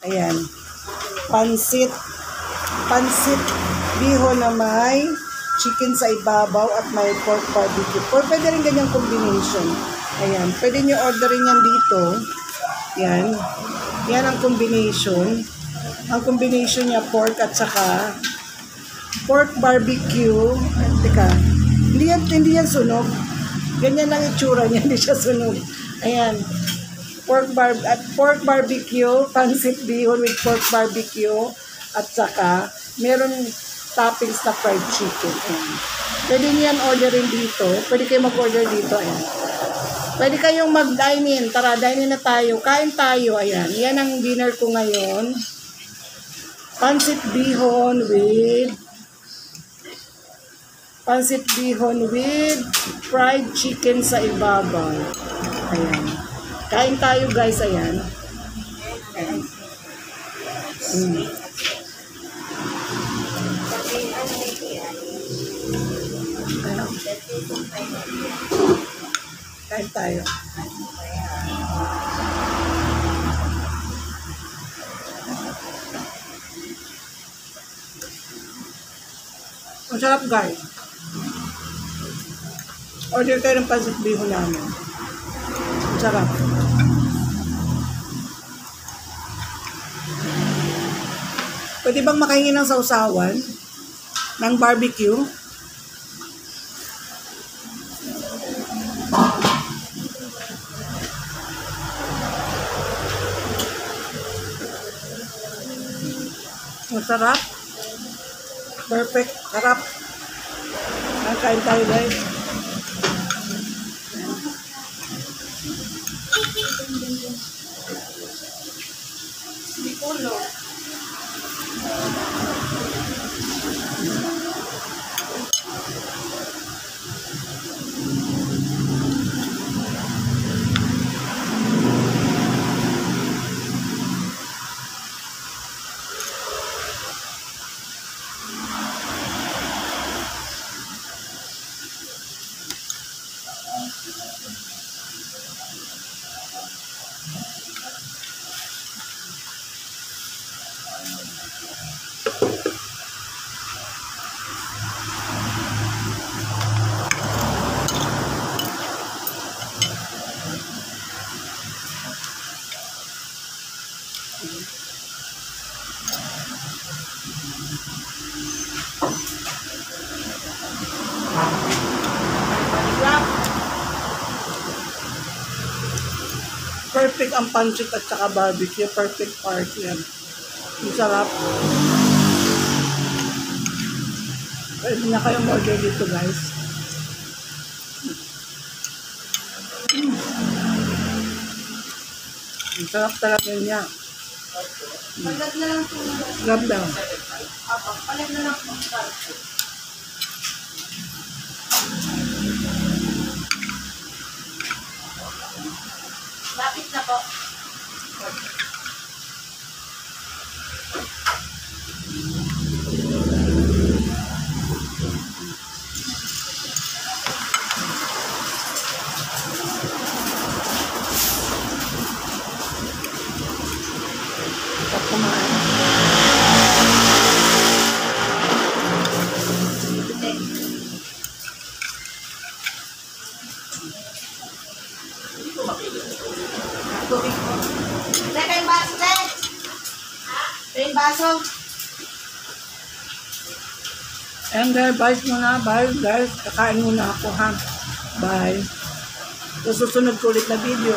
Ayan. Pansit bihon na may chicken sa ibabaw at may pork barbecue. Or pwede rin ganyang combination. Ayan. Pwede nyo orderin yan dito. Yan. Yan ang combination. Ang combination niya pork at saka pork barbecue. Teka. Hindi yan sunog. Ganyan lang itsura niya. Hindi siya sunog. Ayan. Pork barbecue, pansit bihon with pork barbecue, at saka meron toppings na fried chicken. Ayan. Pwede niyan orderin dito. Pwede kayo mag-order dito. Ayan. Pwede kayong mag-dine in. Tara, dine in na tayo. Kain tayo. Ayan. Yan ang dinner ko ngayon. Pansit bihon with fried chicken sa ibabaw. Ayan. Kain tayo guys, ayan. Ayan. Kain tayo. Ang sarap guys. Order kayo ng pansit bihon namin. Ang sarap. Pwede bang makahingi ng sausawan? Ng barbecue? Masarap. Perfect. Sarap. Kain tayo guys. Nicolò. Perfect ang pancit at saka barbecue. Perfect party yan. Ang sarap. Pwede na kayong order dito guys. Ang sarap talaga niya. Palag na lang po. Grab daw. Palag na lang po. Lapit na po. At kumain. Tubig po. Teka yung baso, Tek. Tek yung baso. And guys, bye muna. Bye guys. Kakain muna ako ha. Bye. Sa susunod ko ulit na video.